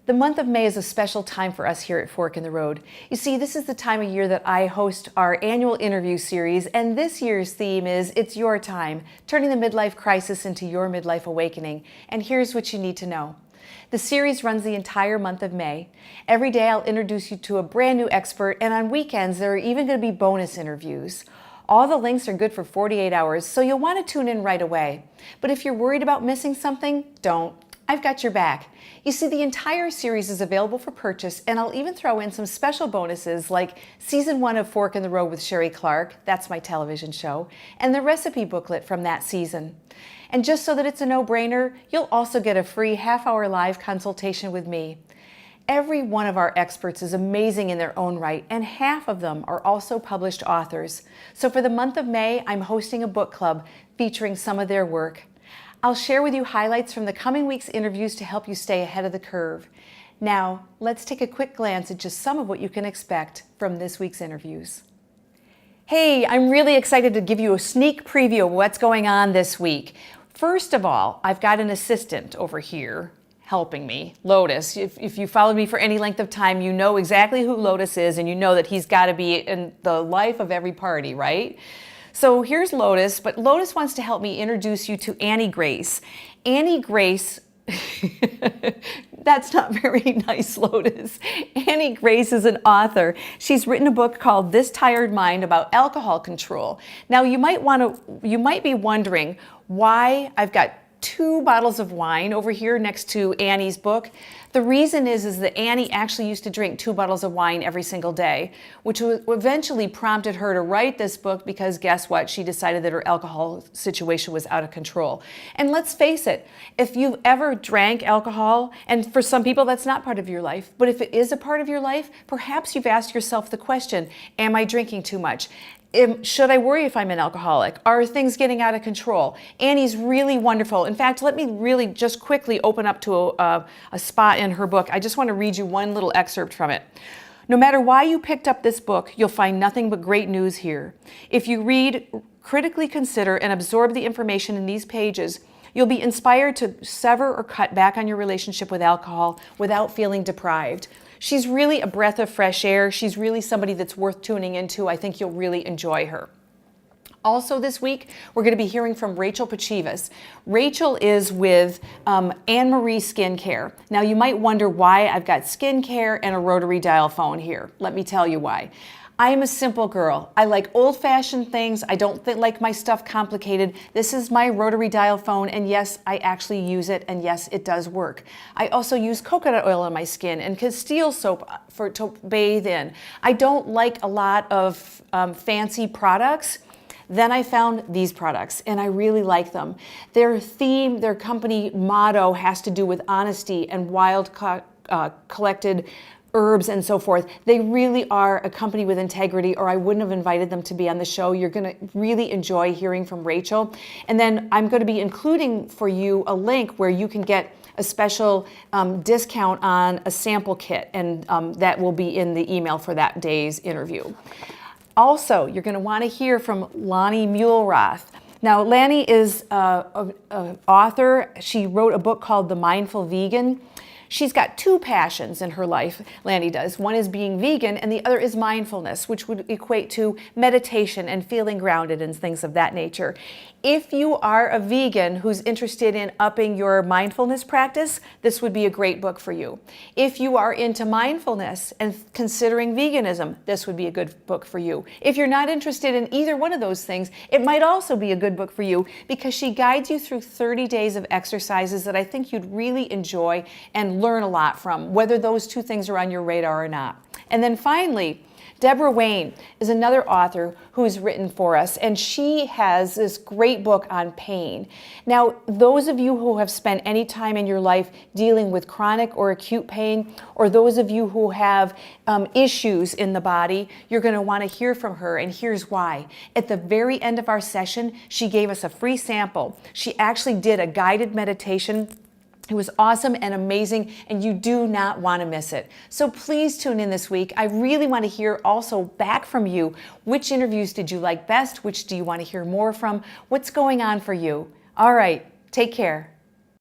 The month of May is a special time for us here at Fork in the Road. You see, this is the time of year that I host our annual interview series, and this year's theme is It's Your Time, turning the midlife crisis into your midlife awakening. And here's what you need to know. The series runs the entire month of May. Every day I'll introduce you to a brand new expert, and on weekends there are even going to be bonus interviews. All the links are good for 48 hours, so you'll want to tune in right away. But if you're worried about missing something, don't. I've got your back. You see, the entire series is available for purchase, and I'll even throw in some special bonuses like Season 1 of Fork in the Road with Sherry Clark, that's my television show, and the recipe booklet from that season. And just so that it's a no-brainer, you'll also get a free half-hour live consultation with me. Every one of our experts is amazing in their own right, and half of them are also published authors. So for the month of May, I'm hosting a book club featuring some of their work. I'll share with you highlights from the coming week's interviews to help you stay ahead of the curve. Now, let's take a quick glance at just some of what you can expect from this week's interviews. Hey, I'm really excited to give you a sneak preview of what's going on this week. First of all, I've got an assistant over here helping me, Lotus. If you followed me for any length of time, you know exactly who Lotus is, and you know that he's got to be in the life of every party, right? So here's Lotus, but Lotus wants to help me introduce you to Annie Grace. Annie Grace, that's not very nice, Lotus. Annie Grace is an author. She's written a book called This Tired Mind about alcohol control. Now you might be wondering why I've got 2 bottles of wine over here next to Annie's book. The reason is that Annie actually used to drink 2 bottles of wine every single day, which eventually prompted her to write this book because guess what? She decided that her alcohol situation was out of control. And let's face it, if you've ever drank alcohol, and for some people that's not part of your life, but if it is a part of your life, perhaps you've asked yourself the question, am I drinking too much? Should I worry if I'm an alcoholic? Are things getting out of control? Annie's really wonderful. In fact, let me really just quickly open up to a spot in her book. I just want to read you one little excerpt from it. No matter why you picked up this book, you'll find nothing but great news here. If you read, critically consider, and absorb the information in these pages, you'll be inspired to sever or cut back on your relationship with alcohol without feeling deprived. She's really a breath of fresh air. She's really somebody that's worth tuning into. I think you'll really enjoy her. Also this week, we're going to be hearing from Rachel Pachivas. Rachel is with Anne-Marie Skincare. Now you might wonder why I've got skincare and a rotary dial phone here. Let me tell you why. I'm a simple girl. I like old-fashioned things. I don't like my stuff complicated. This is my rotary dial phone, and yes, I actually use it, and yes, it does work. I also use coconut oil on my skin and Castile soap to bathe in. I don't like a lot of fancy products. Then I found these products, and I really like them. Their theme, their company motto has to do with honesty and wild collected herbs and so forth. They really are a company with integrity, or I wouldn't have invited them to be on the show. You're going to really enjoy hearing from Rachel. And then I'm going to be including for you a link where you can get a special discount on a sample kit, and that will be in the email for that day's interview. Also, you're going to want to hear from Lonnie Muehlroth. Now, Lanny is an author. She wrote a book called The Mindful Vegan. She's got 2 passions in her life, Lanny does. One is being vegan, and the other is mindfulness, which would equate to meditation and feeling grounded and things of that nature. If you are a vegan who's interested in upping your mindfulness practice, this would be a great book for you. If you are into mindfulness and considering veganism, this would be a good book for you. If you're not interested in either one of those things, it might also be a good book for you because she guides you through 30 days of exercises that I think you'd really enjoy and learn a lot from, whether those 2 things are on your radar or not. And then finally, Deborah Wayne is another author who's written for us, and she has this great book on pain. Now, those of you who have spent any time in your life dealing with chronic or acute pain, or those of you who have issues in the body, you're going to want to hear from her, and here's why. At the very end of our session, she gave us a free sample. She actually did a guided meditation. It was awesome and amazing, and you do not want to miss it. So please tune in this week. I really want to hear also back from you. Which interviews did you like best? Which do you want to hear more from? What's going on for you? All right, take care.